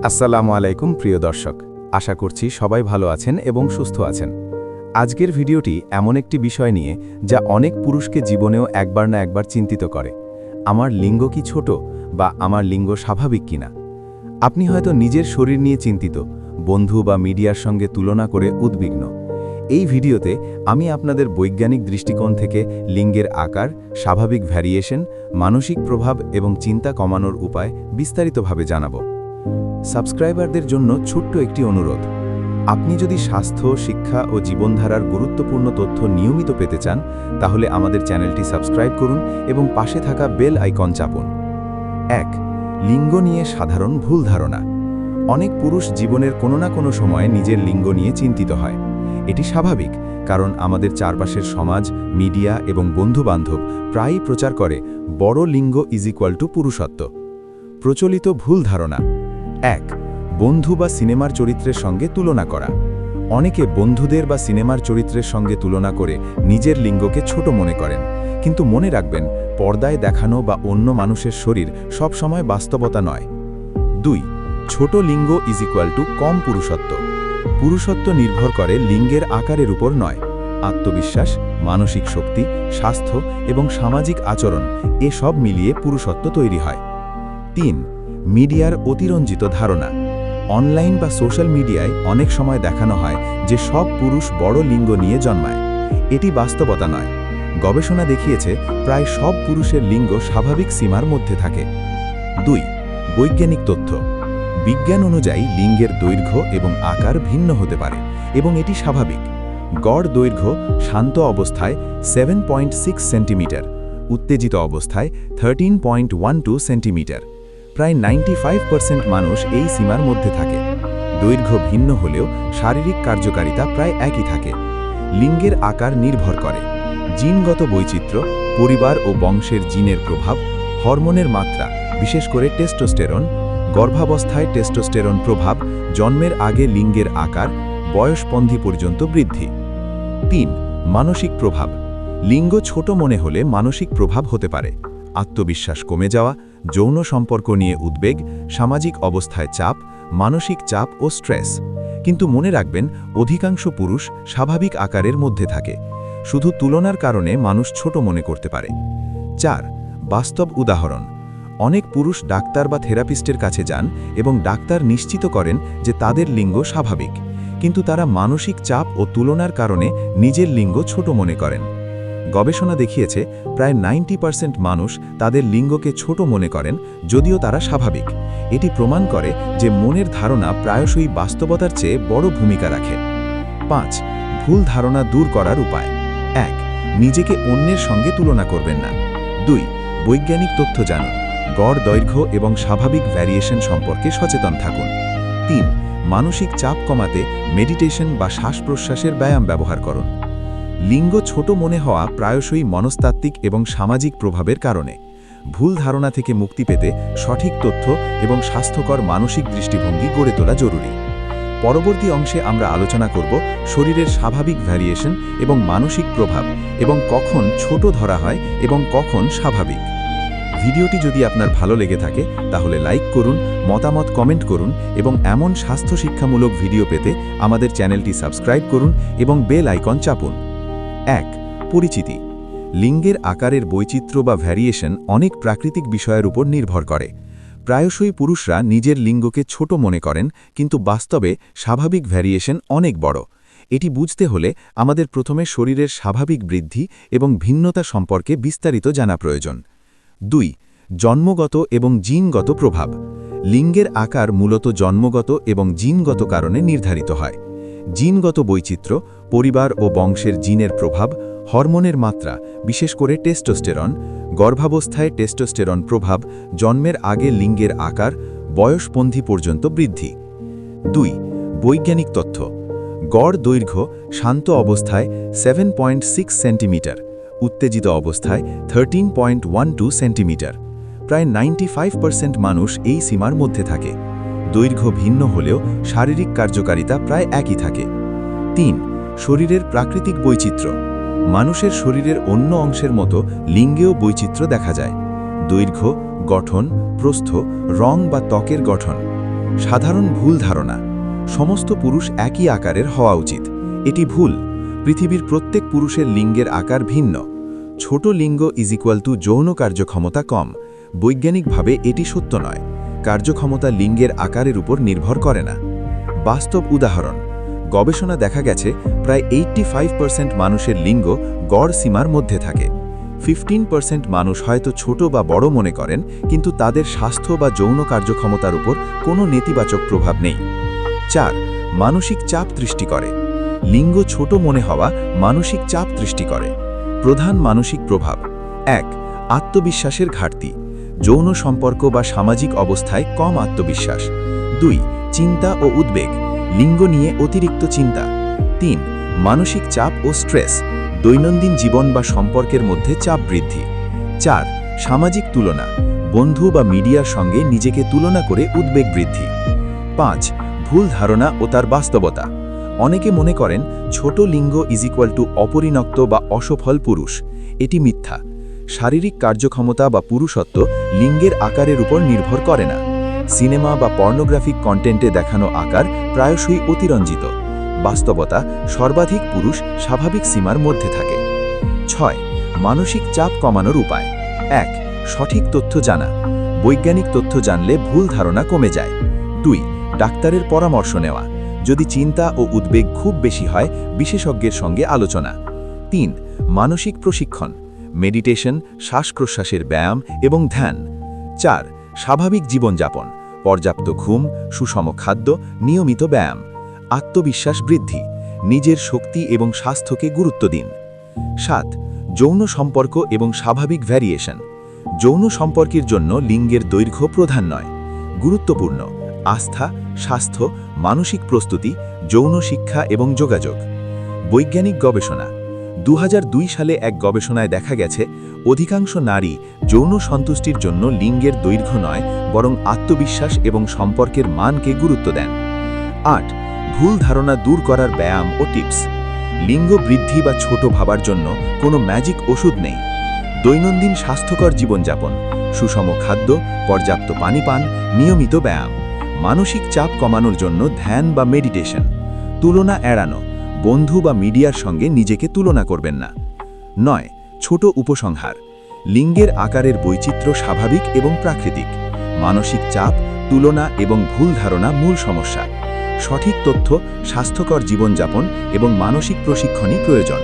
আসসালামু আলাইকুম প্রিয় দর্শক, আশা করছি সবাই ভালো আছেন এবং সুস্থ আছেন। আজকের ভিডিওটি এমন একটি বিষয় নিয়ে যা অনেক পুরুষকে জীবনেও একবার না একবার চিন্তিত করে। আমার লিঙ্গ কি ছোট, বা আমার লিঙ্গ স্বাভাবিক কিনা। আপনি হয়তো নিজের শরীর নিয়ে চিন্তিত, বন্ধু বা মিডিয়ার সঙ্গে তুলনা করে উদ্বিগ্ন। এই ভিডিওতে আমি আপনাদের বৈজ্ঞানিক দৃষ্টিকোণ থেকে লিঙ্গের আকার, স্বাভাবিক ভ্যারিয়েশন, মানসিক প্রভাব এবং চিন্তা কমানোর উপায় বিস্তারিতভাবে জানাবো। সাবস্ক্রাইবারদের জন্য ছোট্ট একটি অনুরোধ, আপনি যদি স্বাস্থ্য, শিক্ষা ও জীবনধারার গুরুত্বপূর্ণ তথ্য নিয়মিত পেতে চান, তাহলে আমাদের চ্যানেলটি সাবস্ক্রাইব করুন এবং পাশে থাকা বেল আইকন চাপুন। 1. লিঙ্গ নিয়ে সাধারণ ভুল ধারণা। অনেক পুরুষ জীবনের কোনো না কোনো সময়ে নিজের লিঙ্গ নিয়ে চিন্তিত হয়। এটি স্বাভাবিক, কারণ আমাদের চারপাশের সমাজ, মিডিয়া এবং বন্ধুবান্ধব প্রায়ই প্রচার করে বড় লিঙ্গ পুরুষত্ব। প্রচলিত ভুল ধারণা। 1. বন্ধু বা সিনেমার চরিত্রের সঙ্গে তুলনা করা। অনেকে বন্ধুদের বা সিনেমার চরিত্রের সঙ্গে তুলনা করে নিজের লিঙ্গকে ছোট মনে করেন, কিন্তু মনে রাখবেন, পর্দায় দেখানো বা অন্য মানুষের শরীর সব সময় বাস্তবতা নয়। 2. ছোট লিঙ্গ কম পুরুষত্ব। পুরুষত্ব নির্ভর করে লিঙ্গের আকারের উপর নয়। আত্মবিশ্বাস, মানসিক শক্তি, স্বাস্থ্য এবং সামাজিক আচরণ এসব মিলিয়ে পুরুষত্ব তৈরি হয়। 3. মিডিয়ার অতিরঞ্জিত ধারণা। অনলাইন বা সোশ্যাল মিডিয়ায় অনেক সময় দেখানো হয় যে সব পুরুষ বড় লিঙ্গ নিয়ে জন্মায়। এটি বাস্তবতা নয়। গবেষণা দেখিয়েছে প্রায় সব পুরুষের লিঙ্গ স্বাভাবিক সীমার মধ্যে থাকে। 2. বৈজ্ঞানিক তথ্য। বিজ্ঞান অনুযায়ী লিঙ্গের দৈর্ঘ্য এবং আকার ভিন্ন হতে পারে, এবং এটি স্বাভাবিক। গড় দৈর্ঘ্য শান্ত অবস্থায় 7.6 সেন্টিমিটার, উত্তেজিত অবস্থায় 13.12 সেন্টিমিটার। প্রায় 95% মানুষ এই সীমার মধ্যে থাকে। দৈর্ঘ্য ভিন্ন হলেও শারীরিক কার্যকারিতা প্রায় একই থাকে। লিঙ্গের আকার নির্ভর করে জিনগত বৈচিত্র্য, পরিবার ও বংশের জিনের প্রভাব, হরমোনের মাত্রা, বিশেষ করে টেস্টোস্টেরন, গর্ভাবস্থায় টেস্টোস্টেরন প্রভাব, জন্মের আগে লিঙ্গের আকার, বয়সপন্ধি পর্যন্ত বৃদ্ধি। 3. মানসিক প্রভাব। লিঙ্গ ছোট মনে হলে মানসিক প্রভাব হতে পারে আত্মবিশ্বাস কমে যাওয়া, যৌন সম্পর্ক নিয়ে উদ্বেগ, সামাজিক অবস্থায় চাপ, মানসিক চাপ ও স্ট্রেস। কিন্তু মনে রাখবেন, অধিকাংশ পুরুষ স্বাভাবিক আকারের মধ্যে থাকে। শুধু তুলনার কারণে মানুষ ছোট মনে করতে পারে। 4. বাস্তব উদাহরণ। অনেক পুরুষ ডাক্তার বা থেরাপিস্টের কাছে যান এবং ডাক্তার নিশ্চিত করেন যে তাদের লিঙ্গ স্বাভাবিক, কিন্তু তারা মানসিক চাপ ও তুলনার কারণে নিজের লিঙ্গ ছোট মনে করেন। গবেষণা দেখিয়েছে প্রায় 90% মানুষ তাদের লিঙ্গকে ছোট মনে করেন, যদিও তারা স্বাভাবিক। এটি প্রমাণ করে যে মনের ধারণা প্রায়শই বাস্তবতার চেয়ে বড় ভূমিকা রাখে। 5. ভুল ধারণা দূর করার উপায়। 1. নিজেকে অন্যের সঙ্গে তুলনা করবেন না। 2. বৈজ্ঞানিক তথ্য জানুন। গড় দৈর্ঘ্য এবং স্বাভাবিক ভ্যারিয়েশন সম্পর্কে সচেতন থাকুন। 3. মানসিক চাপ কমাতে মেডিটেশন বা শ্বাস-প্রশ্বাসের ব্যায়াম ব্যবহার করুন। লিঙ্গ ছোট মনে হওয়া প্রায়শই মনস্তাত্ত্বিক এবং সামাজিক প্রভাবের কারণে। ভুল ধারণা থেকে মুক্তি পেতে সঠিক তথ্য এবং স্বাস্থ্যকর মানসিক দৃষ্টিভঙ্গি গড়ে তোলা জরুরি। পরবর্তী অংশে আমরা আলোচনা করব শরীরের স্বাভাবিক ভ্যারিয়েশন এবং মানসিক প্রভাব, এবং কখন ছোট ধরা হয় এবং কখন স্বাভাবিক। ভিডিওটি যদি আপনার ভালো লেগে থাকে তাহলে লাইক করুন, মতামত কমেন্ট করুন, এবং এমন স্বাস্থ্য শিক্ষামূলক ভিডিও পেতে আমাদের চ্যানেলটি সাবস্ক্রাইব করুন এবং বেল আইকন চাপুন। 1. পরিচিতি। লিঙ্গের আকারের বৈচিত্র্য বা ভ্যারিয়েশন অনেক প্রাকৃতিক বিষয়ের উপর নির্ভর করে। প্রায়শই পুরুষরা নিজের লিঙ্গকে ছোট মনে করেন, কিন্তু বাস্তবে স্বাভাবিক ভ্যারিয়েশন অনেক বড়। এটি বুঝতে হলে আমাদের প্রথমে শরীরের স্বাভাবিক বৃদ্ধি এবং ভিন্নতা সম্পর্কে বিস্তারিত জানা প্রয়োজন। 2. জন্মগত এবং জিনগত প্রভাব। লিঙ্গের আকার মূলত জন্মগত এবং জিনগত কারণে নির্ধারিত হয়। জিনগত বৈচিত্র্য, পরিবার ও বংশের জিনের প্রভাব, হরমোনের মাত্রা, বিশেষ করে টেস্টোস্টেরন, গর্ভাবস্থায় টেস্টোস্টেরন প্রভাব, জন্মের আগে লিঙ্গের আকার, বয়সপন্ধি পর্যন্ত বৃদ্ধি। 2. বৈজ্ঞানিক তথ্য। গড় দৈর্ঘ্য শান্ত অবস্থায় 7.6 সেন্টিমিটার, উত্তেজিত অবস্থায় 13.12 সেন্টিমিটার। প্রায় 95% মানুষ এই সীমার মধ্যে থাকে। দৈর্ঘ্য ভিন্ন হলেও শারীরিক কার্যকারিতা প্রায় একই থাকে। 3. শরীরের প্রাকৃতিক বৈচিত্র্য। মানুষের শরীরের অন্য অংশের মতো লিঙ্গেও বৈচিত্র্য দেখা যায়। দৈর্ঘ্য, গঠন, প্রস্থ, রং বা ত্বকের গঠন। সাধারণ ভুল ধারণা, সমস্ত পুরুষ একই আকারের হওয়া উচিত। এটি ভুল। পৃথিবীর প্রত্যেক পুরুষের লিঙ্গের আকার ভিন্ন। ছোট লিঙ্গ যৌন কার্যক্ষমতা কম। বৈজ্ঞানিকভাবে এটি সত্য নয়। কার্যক্ষমতা লিঙ্গের আকারের উপর নির্ভর করে না। বাস্তব উদাহরণ, গবেষণা দেখা গেছে প্রায় 85% মানুষের লিঙ্গ গড় সীমার মধ্যে থাকে। 15% মানুষ হয়তো ছোট বা বড় মনে করেন, কিন্তু তাদের স্বাস্থ্য বা যৌন কার্যক্ষমতার উপর কোনো নেতিবাচক প্রভাব নেই। 4. মানসিক চাপ সৃষ্টি করে। লিঙ্গ ছোট মনে হওয়া মানসিক চাপ সৃষ্টি করে। প্রধান মানসিক প্রভাব: 1. আত্মবিশ্বাসের ঘাটতি। যৌন সম্পর্ক বা সামাজিক অবস্থায় কম আত্মবিশ্বাস। 2. চিন্তা ও উদ্বেগ। লিঙ্গ নিয়ে অতিরিক্ত চিন্তা। 3. মানসিক চাপ ও স্ট্রেস। দৈনন্দিন জীবন বা সম্পর্কের মধ্যে চাপ বৃদ্ধি। 4. সামাজিক তুলনা। বন্ধু বা মিডিয়ার সঙ্গে নিজেকে তুলনা করে উদ্বেগ বৃদ্ধি। 5. ভুল ধারণা ও তার বাস্তবতা। অনেকে মনে করেন ছোট লিঙ্গ অপরিণত বা অসফল পুরুষ। এটি মিথ্যা। শারীরিক কার্যক্ষমতা বা পুরুষত্ব লিঙ্গের আকারের উপর নির্ভর করে না। সিনেমা বা পর্নোগ্রাফিক কন্টেন্টে দেখানো আকার প্রায়শই অতিরঞ্জিত। বাস্তবতা, সর্বাধিক পুরুষ স্বাভাবিক সীমার মধ্যে থাকে। 6. মানসিক চাপ কমানোর উপায়। 1. সঠিক তথ্য জানা। বৈজ্ঞানিক তথ্য জানলে ভুল ধারণা কমে যায়। 2. ডাক্তারের পরামর্শ নেওয়া। যদি চিন্তা ও উদ্বেগ খুব বেশি হয়, বিশেষজ্ঞের সঙ্গে আলোচনা। 3. মানসিক প্রশিক্ষণ। মেডিটেশন, শ্বাস-প্রশ্বাসের ব্যায়াম এবং ধ্যান। 4. স্বাভাবিক জীবনযাপন। পর্যাপ্ত ঘুম, সুষম খাদ্য, নিয়মিত ব্যায়াম। আত্মবিশ্বাস বৃদ্ধি। নিজের শক্তি এবং স্বাস্থ্যকে গুরুত্ব দিন। 7. যৌন সম্পর্ক এবং স্বাভাবিক ভ্যারিয়েশন। যৌন সম্পর্কের জন্য লিঙ্গের দৈর্ঘ্য প্রধান নয়। গুরুত্বপূর্ণ: আস্থা, স্বাস্থ্য, মানসিক প্রস্তুতি, যৌন শিক্ষা এবং যোগাযোগ। বৈজ্ঞানিক গবেষণা। 2002 সালে এক গবেষণায় দেখা গেছে অধিকাংশ নারী যৌন সন্তুষ্টির জন্য লিঙ্গের দৈর্ঘ্য নয়, বরং আত্মবিশ্বাস এবং সম্পর্কের মানকে গুরুত্ব দেন। 8. ভুল ধারণা দূর করার ব্যায়াম ও টিপস। লিঙ্গ বৃদ্ধি বা ছোট ভাবার জন্য কোনো ম্যাজিক ওষুধ নেই। দৈনন্দিন স্বাস্থ্যকর জীবনযাপন, সুষম খাদ্য, পর্যাপ্ত পানি পান, নিয়মিত ব্যায়াম। মানসিক চাপ কমানোর জন্য ধ্যান বা মেডিটেশন। তুলনা এড়ানো। বন্ধু বা মিডিয়ার সঙ্গে নিজেকে তুলনা করবেন না। 9. ছোট উপসংহার। লিঙ্গের আকারের বৈচিত্র্য স্বাভাবিক এবং প্রাকৃতিক। মানসিক চাপ, তুলনা এবং ভুল ধারণা মূল সমস্যা। সঠিক তথ্য, স্বাস্থ্যকর জীবনযাপন এবং মানসিক প্রশিক্ষণই প্রয়োজন।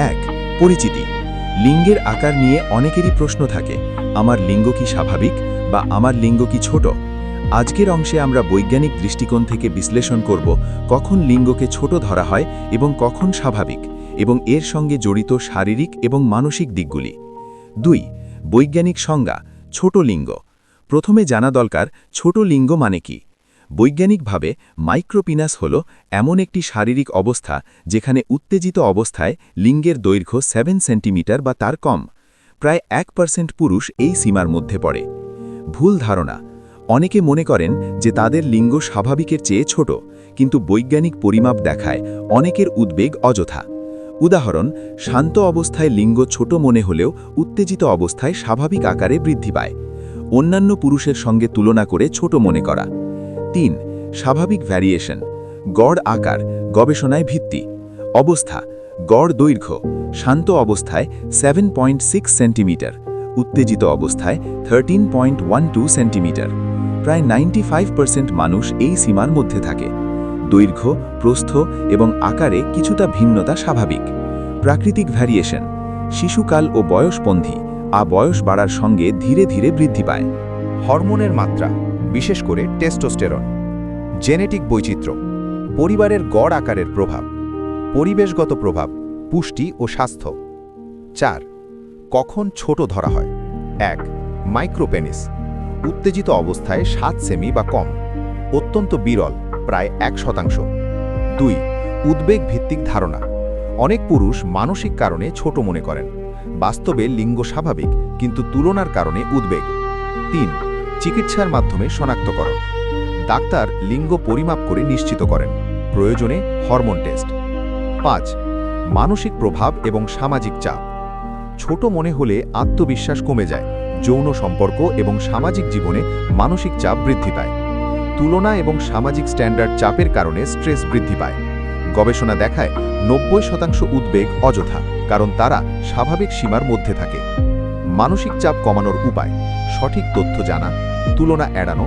1. পরিচিতি। লিঙ্গের আকার নিয়ে অনেকেরই প্রশ্ন থাকে, আমার লিঙ্গ কি স্বাভাবিক বা আমার লিঙ্গ কি ছোট? আজকের অংশে আমরা বৈজ্ঞানিক দৃষ্টিকোণ থেকে বিশ্লেষণ করব কখন লিঙ্গকে ছোট ধরা হয় এবং কখন স্বাভাবিক, এবং এর সঙ্গে জড়িত শারীরিক এবং মানসিক দিকগুলি। 2. বৈজ্ঞানিক সংজ্ঞা। ছোট লিঙ্গ। প্রথমে জানা দরকার ছোট লিঙ্গ মানে কি। বৈজ্ঞানিকভাবে মাইক্রোপিনাস হল এমন একটি শারীরিক অবস্থা যেখানে উত্তেজিত অবস্থায় লিঙ্গের দৈর্ঘ্য 7 সেন্টিমিটার বা তার কম। প্রায় 1% পুরুষ এই সীমার মধ্যে পড়ে। ভুল ধারণা। অনেকে মনে করেন যে তাদের লিঙ্গ স্বাভাবিকের চেয়ে ছোট, কিন্তু বৈজ্ঞানিক পরিমাপ দেখায় অনেকের উদ্বেগ অযথা। উদাহরণ, শান্ত অবস্থায় লিঙ্গ ছোট মনে হলেও উত্তেজিত অবস্থায় স্বাভাবিক আকারে বৃদ্ধি পায়। অন্যান্য পুরুষের সঙ্গে তুলনা করে ছোট মনে করা। 3. স্বাভাবিক ভ্যারিয়েশন। গড় আকার, গবেষণায় ভিত্তি। অবস্থা: গড় দৈর্ঘ্য। শান্ত অবস্থায় 7.6 সেন্টিমিটার, উত্তেজিত অবস্থায় 13.12 সেন্টিমিটার। প্রায় 95% মানুষ এই সীমার মধ্যে থাকে। দৈর্ঘ্য, প্রস্থ এবং আকারে কিছুটা ভিন্নতা স্বাভাবিক। প্রাকৃতিক ভ্যারিয়েশন। শিশুকাল ও বয়সপন্ধি, বয়স বাড়ার সঙ্গে ধীরে ধীরে বৃদ্ধি পায়। হরমোনের মাত্রা, বিশেষ করে টেস্টোস্টেরন। জেনেটিক বৈচিত্র্য। পরিবারের গড় আকারের প্রভাব। পরিবেশগত প্রভাব, পুষ্টি ও স্বাস্থ্য। 4. কখন ছোট ধরা হয়। 1. মাইক্রোপেনিস। উত্তেজিত অবস্থায় 7 সেমি বা কম। অত্যন্ত বিরল, প্রায় 1%। 2. উদ্বেগ ভিত্তিক ধারণা। অনেক পুরুষ মানসিক কারণে ছোট মনে করেন। বাস্তবে লিঙ্গ স্বাভাবিক, কিন্তু তুলনার কারণে উদ্বেগ। 3. চিকিৎসার মাধ্যমে শনাক্তকরণ। ডাক্তার লিঙ্গ পরিমাপ করে নিশ্চিত করেন, প্রয়োজনে হরমোন টেস্ট। 5. মানসিক প্রভাব এবং সামাজিক চাপ। ছোট মনে হলে আত্মবিশ্বাস কমে যায়, যৌন সম্পর্ক এবং সামাজিক জীবনে মানসিক চাপ বৃদ্ধি পায়। তুলনা এবং সামাজিক স্ট্যান্ডার্ড চাপের কারণে স্ট্রেস বৃদ্ধি পায়। গবেষণা দেখায় 90% উদ্বেগ অযথা, কারণ তারা স্বাভাবিক সীমার মধ্যে থাকে। মানসিক চাপ কমানোর উপায়: সঠিক তথ্য জানা, তুলনা এড়ানো,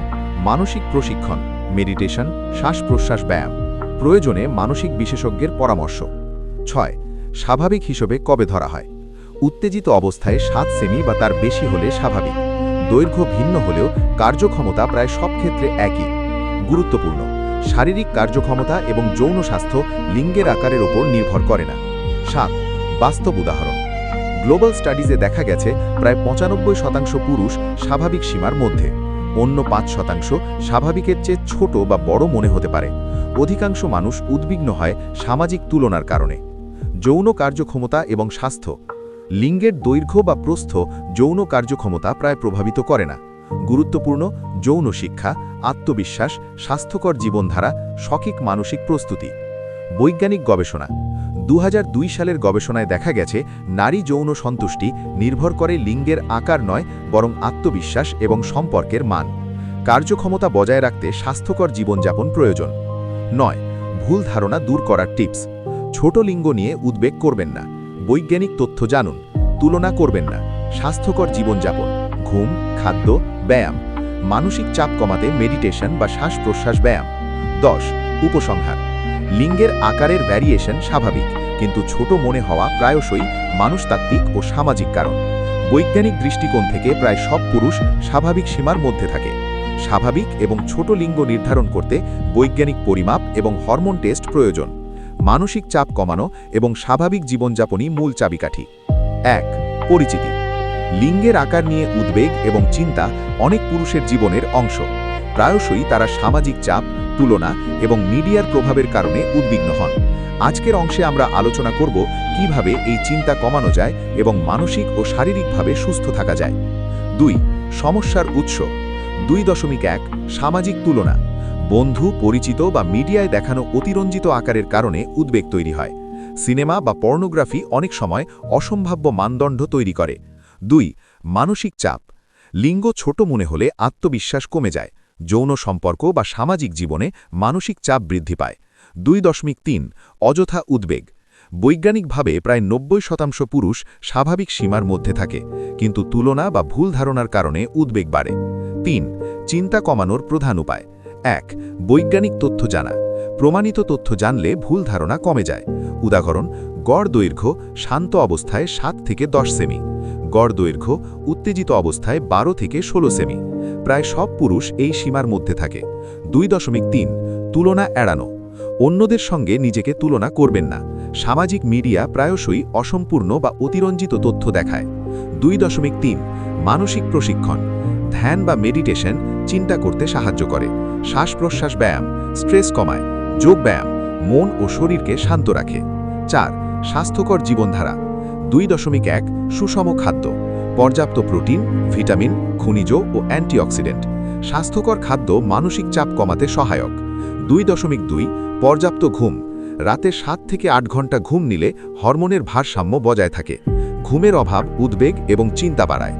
মানসিক প্রশিক্ষণ, মেডিটেশন, শ্বাস-প্রশ্বাস ব্যায়াম, প্রয়োজনে মানসিক বিশেষজ্ঞের পরামর্শ। 6. স্বাভাবিক হিসেবে কবে ধরা হয়? উত্তেজিত অবস্থায় 7 সেমি বা তার বেশি হলে স্বাভাবিক। দৈর্ঘ্য ভিন্ন হলেও কার্যক্ষমতা প্রায় সব ক্ষেত্রে একই। গুরুত্বপূর্ণ: শারীরিক কার্যক্ষমতা এবং যৌন স্বাস্থ্য লিঙ্গের আকারের ওপর নির্ভর করে না। 7. বাস্তব উদাহরণ: গ্লোবাল স্টাডিজে দেখা গেছে প্রায় 95% পুরুষ স্বাভাবিক সীমার মধ্যে। অন্য 5% স্বাভাবিকের চেয়ে ছোট বা বড় মনে হতে পারে। অধিকাংশ মানুষ উদ্বিগ্ন হয় সামাজিক তুলনার কারণে। যৌন কার্যক্ষমতা এবং স্বাস্থ্য: লিঙ্গের দৈর্ঘ্য বা প্রস্থ যৌন কার্যক্ষমতা প্রায় প্রভাবিত করে না। গুরুত্বপূর্ণ: যৌন শিক্ষা, আত্মবিশ্বাস, স্বাস্থ্যকর জীবনধারা, সঠিক মানসিক প্রস্তুতি। বৈজ্ঞানিক গবেষণা: 2002 সালের গবেষণায় দেখা গেছে নারী যৌন সন্তুষ্টি নির্ভর করে লিঙ্গের আকার নয়, বরং আত্মবিশ্বাস এবং সম্পর্কের মান। কার্যক্ষমতা বজায় রাখতে স্বাস্থ্যকর জীবনযাপন প্রয়োজন। 9. ভুল ধারণা দূর করার টিপস: ছোট লিঙ্গ নিয়ে উদ্বেগ করবেন না। বৈজ্ঞানিক তথ্য জানুন। তুলনা করবেন না। স্বাস্থ্যকর জীবনযাপন, ঘুম, খাদ্য, ব্যায়াম। মানসিক চাপ কমাতে মেডিটেশন বা শ্বাস-প্রশ্বাস ব্যায়াম। 10. উপসংহার: লিঙ্গের আকারের ভ্যারিয়েশন স্বাভাবিক, কিন্তু ছোট মনে হওয়া প্রায়শই মানুষতাত্ত্বিক ও সামাজিক কারণ। বৈজ্ঞানিক দৃষ্টিকোণ থেকে প্রায় সব পুরুষ স্বাভাবিক সীমার মধ্যে থাকে। স্বাভাবিক এবং ছোট লিঙ্গ নির্ধারণ করতে বৈজ্ঞানিক পরিমাপ এবং হরমোন টেস্ট প্রয়োজন। মানসিক চাপ কমানো এবং স্বাভাবিক জীবনযাপনই মূল চাবিকাঠি। 1. পরিচিতি: লিঙ্গের আকার নিয়ে উদ্বেগ এবং চিন্তা অনেক পুরুষের জীবনের অংশ। প্রায়শই তারা সামাজিক চাপ, তুলনা এবং মিডিয়ার প্রভাবের কারণে উদ্বিগ্ন হন। আজকের অংশে আমরা আলোচনা করব কিভাবে এই চিন্তা কমানো যায় এবং মানসিক ও শারীরিকভাবে সুস্থ থাকা যায়। 2. সমস্যার উৎস: 2.1 সামাজিক তুলনা: বন্ধু, পরিচিত বা মিডিয়ায় দেখানো অতিরঞ্জিত আকারের কারণে উদ্বেগ তৈরি হয়। সিনেমা বা পর্নোগ্রাফি অনেক সময় অসম্ভাব্য মানদণ্ড তৈরি করে। 2. মানসিক চাপ: লিঙ্গ ছোট মনে হলে আত্মবিশ্বাস কমে যায়। যৌন সম্পর্ক বা সামাজিক জীবনে মানসিক চাপ বৃদ্ধি পায়। 2.3 অযথা উদ্বেগ: বৈজ্ঞানিকভাবে প্রায় 90% পুরুষ স্বাভাবিক সীমার মধ্যে থাকে, কিন্তু তুলনা বা ভুল ধারণার কারণে উদ্বেগ বাড়ে। 3. চিন্তা কমানোর প্রধান উপায়: 1. বৈজ্ঞানিক তথ্য জানা: প্রমাণিত তথ্য জানলে ভুল ধারণা কমে যায়। উদাহরণ: গড় দৈর্ঘ্য শান্ত অবস্থায় 7 থেকে 10 সেমি। গড় দৈর্ঘ্য উত্তেজিত অবস্থায় 12 থেকে 16 সেমি। প্রায় সব পুরুষ এই সীমার মধ্যে থাকে। 2.3 তুলনা এড়ানো: অন্যদের সঙ্গে নিজেকে তুলনা করবেন না। সামাজিক মিডিয়া প্রায়শই অসম্পূর্ণ বা অতিরঞ্জিত তথ্য দেখায়। 2.3 মানসিক প্রশিক্ষণ: ধ্যান বা মেডিটেশন চিন্তা করতে সাহায্য করে। শ্বাস-প্রশ্বাস ব্যায়াম স্ট্রেস কমায়। যোগ ব্যায়াম মন ও শরীরকে শান্ত রাখে। 4. স্বাস্থ্যকর জীবনধারা: 2.1 সুষম খাদ্য: পর্যাপ্ত প্রোটিন, ভিটামিন, খনিজ ও অ্যান্টিঅক্সিডেন্ট। স্বাস্থ্যকর খাদ্য মানসিক চাপ কমাতে সহায়ক। 2.2 পর্যাপ্ত ঘুম: রাতে 7 থেকে 8 ঘন্টা ঘুম নিলে হরমোনের ভারসাম্য বজায় থাকে। ঘুমের অভাব উদ্বেগ এবং চিন্তা বাড়ায়।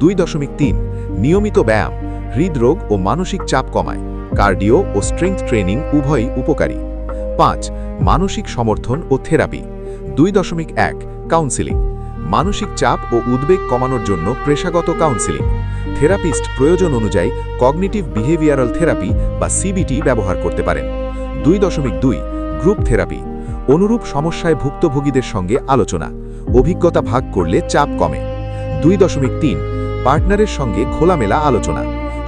2.3 নিয়মিত ব্যায়াম হৃদরোগ ও মানসিক চাপ কমায়। কার্ডিও ও স্ট্রেংথ ট্রেনিং উভয়ই উপকারী। 5. মানসিক সমর্থন ও থেরাপি: 2.1 কাউন্সেলিং: মানসিক চাপ ও উদ্বেগ কমানোর জন্য পেশাগত কাউন্সেলিং। থেরাপিস্ট প্রয়োজন অনুযায়ী কগনিটিভ বিহেভিয়ারাল থেরাপি বা সিবিটি ব্যবহার করতে পারেন। 2.2 গ্রুপ থেরাপি: অনুরূপ সমস্যায় ভুক্তভোগীদের সঙ্গে আলোচনা। অভিজ্ঞতা ভাগ করলে চাপ কমে। 2.3 পার্টনারের সঙ্গে খোলামেলা আলোচনা: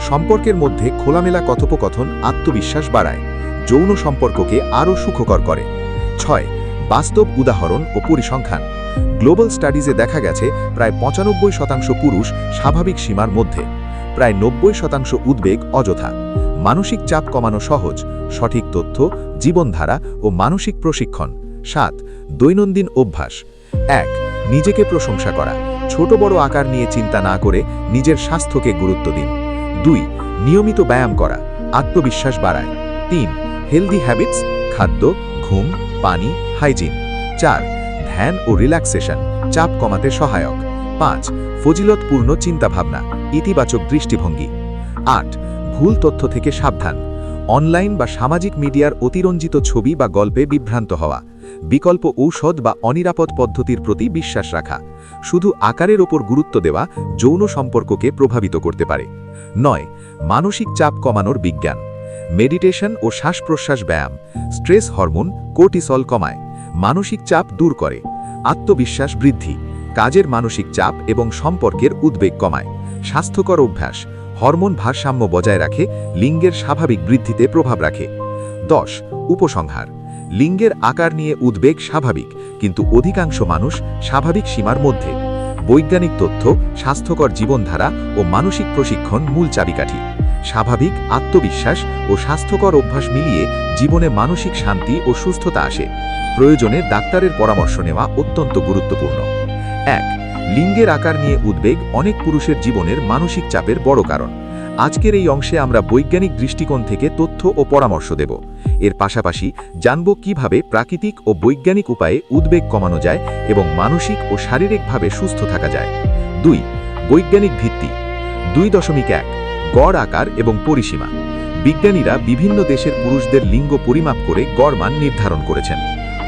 সম্পর্কের মধ্যে খোলামেলা কথোপকথন আত্মবিশ্বাস বাড়ায়। যৌন সম্পর্ককে আরও সুখকর করে। 6. বাস্তব উদাহরণ ও পরিসংখ্যান: গ্লোবাল স্টাডিজে দেখা গেছে প্রায় 95% পুরুষ স্বাভাবিক সীমার মধ্যে। প্রায় 90% উদ্বেগ অযথা। মানসিক চাপ কমানো সহজ। সঠিক তথ্য, জীবনধারা ও মানসিক প্রশিক্ষণ। 7. দৈনন্দিন অভ্যাস: 1. নিজেকে প্রশংসা করা: ছোট বড় আকার নিয়ে চিন্তা না করে নিজের স্বাস্থ্যকে গুরুত্ব দিন। 2. নিয়মিত ব্যায়াম করা আত্মবিশ্বাস বাড়ায়। 3. হেলদি হ্যাবিটস: খাদ্য, ঘুম, পানি, হাইজিন। 4. ধ্যান ও রিল্যাক্সেশন চাপ কমাতে সহায়ক। 5. ফজিলতপূর্ণ চিন্তাভাবনা ইতিবাচক দৃষ্টিভঙ্গি। 8. ভুল তথ্য থেকে সাবধান: অনলাইন বা সামাজিক মিডিয়ার অতিরঞ্জিত ছবি বা গল্পে বিভ্রান্ত হওয়া, বিকল্প ঔষধ বা অনিরাপদ পদ্ধতির প্রতি বিশ্বাস রাখা, শুধু আকারের ওপর গুরুত্ব দেওয়া যৌন সম্পর্ককে প্রভাবিত করতে পারে। 9. মানসিক চাপ কমানোর বিজ্ঞান। মেডিটেশন ও শ্বাস-প্রশ্বাস ব্যায়াম স্ট্রেস হরমোন কোর্টিসল কমায়, মানসিক চাপ দূর করে, আত্মবিশ্বাস বৃদ্ধি, কাজের মানসিক চাপ এবং সম্পর্কের উদ্বেগ কমায়। স্বাস্থ্যকর অভ্যাস হরমোন ভারসাম্য বজায় রাখে, লিঙ্গের স্বাভাবিক বৃদ্ধিতে প্রভাব রাখে। 10. উপসংহার লিঙ্গের আকার নিয়ে উদ্বেগ স্বাভাবিক, কিন্তু অধিকাংশ মানুষ স্বাভাবিক সীমার মধ্যে। বৈজ্ঞানিক তথ্য, স্বাস্থ্যকর জীবনধারা ও মানসিক প্রশিক্ষণ মূল চাবিকাঠি। স্বাভাবিক আত্মবিশ্বাস ও স্বাস্থ্যকর অভ্যাস মিলিয়ে জীবনে মানসিক শান্তি ও সুস্থতা আসে। প্রয়োজনে ডাক্তারের পরামর্শ নেওয়া অত্যন্ত গুরুত্বপূর্ণ। 1. লিঙ্গের আকার নিয়ে উদ্বেগ অনেক পুরুষের জীবনের মানসিক চাপের বড় কারণ। আজকের এই অংশে আমরা বৈজ্ঞানিক দৃষ্টিকোণ থেকে তথ্য ও পরামর্শ দেব। এর পাশাপাশি জানব কিভাবে প্রাকৃতিক ও বৈজ্ঞানিক উপায়ে উদ্বেগ কমানো যায় এবং মানসিক ও শারীরিকভাবে সুস্থ থাকা যায়। 2. বৈজ্ঞানিক ভিত্তি। 2.1 গড় আকার এবং পরিসীমা। বিজ্ঞানীরা বিভিন্ন দেশের পুরুষদের লিঙ্গ পরিমাপ করে গড় মান নির্ধারণ করেছেন।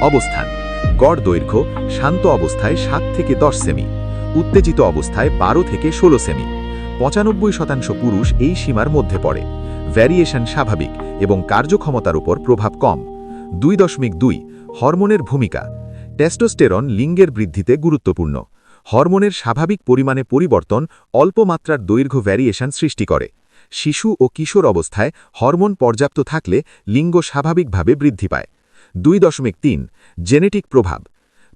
অবস্থান গড় দৈর্ঘ্য শান্ত অবস্থায় 7 থেকে 10 সেমি, উত্তেজিত অবস্থায় 12 থেকে 16 সেমি। 95% পুরুষ এই সীমার মধ্যে পড়ে। ভ্যারিয়েশন স্বাভাবিক এবং কার্যক্ষমতার উপর প্রভাব কম। 2.2 হরমোনের ভূমিকা। টেস্টোস্টেরন লিঙ্গের বৃদ্ধিতে গুরুত্বপূর্ণ। হরমোনের স্বাভাবিক পরিমাণে পরিবর্তন অল্প মাত্রার দৈর্ঘ্য ভ্যারিয়েশন সৃষ্টি করে। শিশু ও কিশোর অবস্থায় হরমোন পর্যাপ্ত থাকলে লিঙ্গ স্বাভাবিকভাবে বৃদ্ধি পায়। 2.3 জেনেটিক প্রভাব।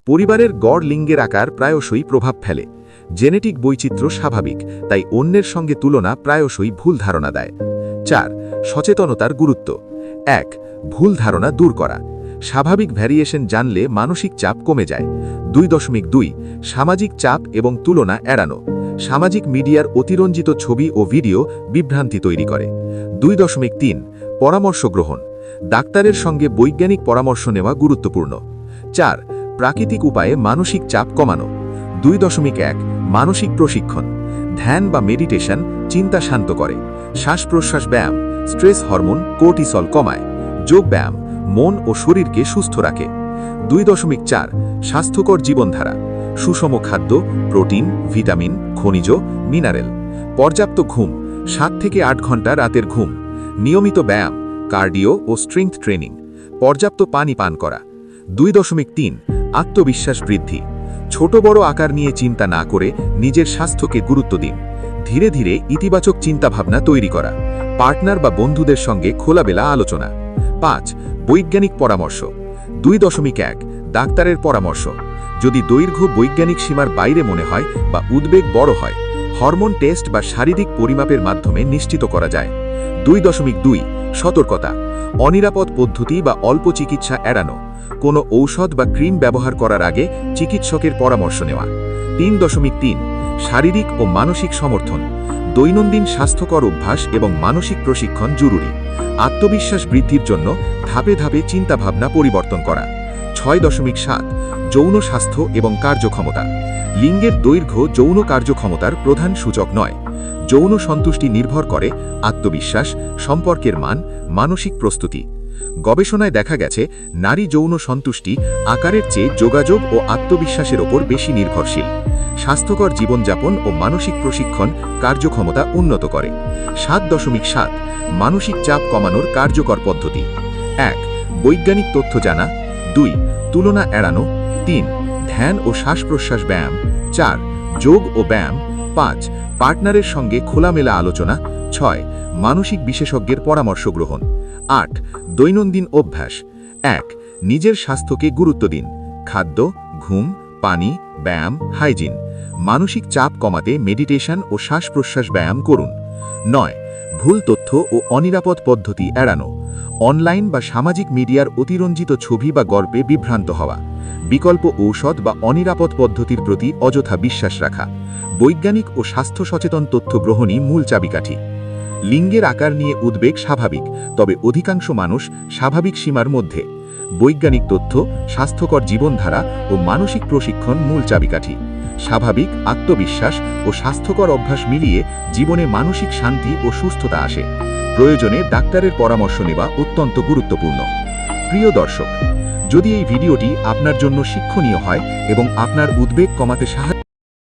পরিবারের গড় লিঙ্গের আকার প্রায়শই প্রভাব ফেলে। জেনেটিক বৈচিত্র্য স্বাভাবিক, তাই অন্যের সঙ্গে তুলনা প্রায়শই ভুল ধারণা দেয়। 4. সচেতনতার গুরুত্ব। 1. ভুল ধারণা দূর করা। স্বাভাবিক ভ্যারিয়েশন জানলে মানসিক চাপ কমে যায়। 2.2 সামাজিক চাপ এবং তুলনা এড়ানো। সামাজিক মিডিয়ার অতিরঞ্জিত ছবি ও ভিডিও বিভ্রান্তি তৈরি করে। 2.3 পরামর্শ গ্রহণ। ডাক্তারের সঙ্গে বৈজ্ঞানিক পরামর্শ নেওয়া গুরুত্বপূর্ণ। 4. প্রাকৃতিক উপায়ে মানসিক চাপ কমানো। 2.1 মানসিক প্রশিক্ষণ। ধ্যান বা মেডিটেশন চিন্তা শান্ত করে। শ্বাস-প্রশ্বাস ব্যায়াম স্ট্রেস হরমোন কোর্টিসল কমায়। যোগ ব্যায়াম মন ও শরীরকে সুস্থ রাখে। 2.4 স্বাস্থ্যকর জীবনধারা। সুষম খাদ্য, প্রোটিন, ভিটামিন, খনিজ, মিনারেল। পর্যাপ্ত ঘুম 7 থেকে 8 ঘন্টা রাতের ঘুম। নিয়মিত ব্যায়াম, কার্ডিও ও স্ট্রেংথ ট্রেনিং। পর্যাপ্ত পানি পান করা। 2.3 আত্মবিশ্বাস বৃদ্ধি। ছোট বড় আকার নিয়ে চিন্তা না করে নিজের স্বাস্থ্যকে গুরুত্ব দিন। ধীরে ধীরে ইতিবাচক চিন্তাভাবনা তৈরি করা। পার্টনার বা বন্ধুদের সঙ্গে খোলামেলা আলোচনা। 5 বৈজ্ঞানিক পরামর্শ। 2.1 ডাক্তারের পরামর্শ। যদি দৈর্ঘ্য বৈজ্ঞানিক সীমার বাইরে মনে হয় বা উদ্বেগ বড় হয়, হরমোন টেস্ট বা শারীরিক পরিমাপের মাধ্যমে নিশ্চিত করা যায়। 2.2 সতর্কতা। অনিরাপদ পদ্ধতি বা অল্প চিকিৎসা এড়ানো। কোনো ঔষধ বা ক্রিম ব্যবহার করার আগে চিকিৎসকের পরামর্শ নেওয়া। 3.3 শারীরিক ও মানসিক সমর্থন। দৈনন্দিন স্বাস্থ্যকর অভ্যাস এবং মানসিক প্রশিক্ষণ জরুরি। আত্মবিশ্বাস বৃদ্ধির জন্য ধাপে ধাপে চিন্তাভাবনা পরিবর্তন করা। 6.7 যৌন স্বাস্থ্য এবং কার্যক্ষমতা। লিঙ্গের দৈর্ঘ্য যৌন কার্যক্ষমতার প্রধান সূচক নয়। যৌন সন্তুষ্টি নির্ভর করে আত্মবিশ্বাস, সম্পর্কের মান, মানসিক প্রস্তুতি। গবেষণায় দেখা গেছে নারী যৌন সন্তুষ্টি আকারের চেয়ে যোগাযোগ ও আত্মবিশ্বাসের ওপর বেশি নির্ভরশীল। স্বাস্থ্যকর জীবনযাপন ও মানসিক প্রশিক্ষণ কার্যক্ষমতা উন্নত করে। 7.7 মানসিক চাপ কমানোর কার্যকর পদ্ধতি। 1 বৈজ্ঞানিক তথ্য জানা। 2 তুলনা এড়ানো। 3 ধ্যান ও শ্বাস-প্রশ্বাস ব্যায়াম। 4 যোগ ও ব্যায়াম। 5 পার্টনারের সঙ্গে খোলামেলা আলোচনা। 6 মানসিক বিশেষজ্ঞের পরামর্শ গ্রহণ। 8 দৈনন্দিন অভ্যাস। 1 নিজের স্বাস্থ্যকে গুরুত্ব দিন। খাদ্য, ঘুম, পানি, ব্যায়াম, হাইজিন। মানসিক চাপ কমাতে মেডিটেশন ও শ্বাস-প্রশ্বাস ব্যায়াম করুন। 9 ভুল তথ্য ও অনিরাপদ পদ্ধতি এড়ানো। অনলাইন বা সামাজিক মিডিয়ার অতিরঞ্জিত ছবি বা গল্পে বিভ্রান্ত হওয়া। বিকল্প ঔষধ বা অনিরাপদ পদ্ধতির প্রতি অযথা বিশ্বাস রাখা। বৈজ্ঞানিক ও স্বাস্থ্য সচেতন তথ্য গ্রহণই মূল চাবিকাঠি। লিঙ্গের আকার নিয়ে উদ্বেগ স্বাভাবিক, তবে অধিকাংশ মানুষ স্বাভাবিক সীমার মধ্যে। বৈজ্ঞানিক তথ্য, স্বাস্থ্যকর জীবনধারা ও মানসিক প্রশিক্ষণ মূল চাবিকাঠি। স্বাভাবিক আত্মবিশ্বাস ও স্বাস্থ্যকর অভ্যাস মিলিয়ে জীবনে মানসিক শান্তি ও সুস্থতা আসে। প্রয়োজনে ডাক্তারের পরামর্শ নেওয়া অত্যন্ত গুরুত্বপূর্ণ। প্রিয় দর্শক, যদি এই ভিডিওটি আপনার জন্য শিক্ষণীয় হয় এবং আপনার উদ্বেগ কমাতে সাহায্য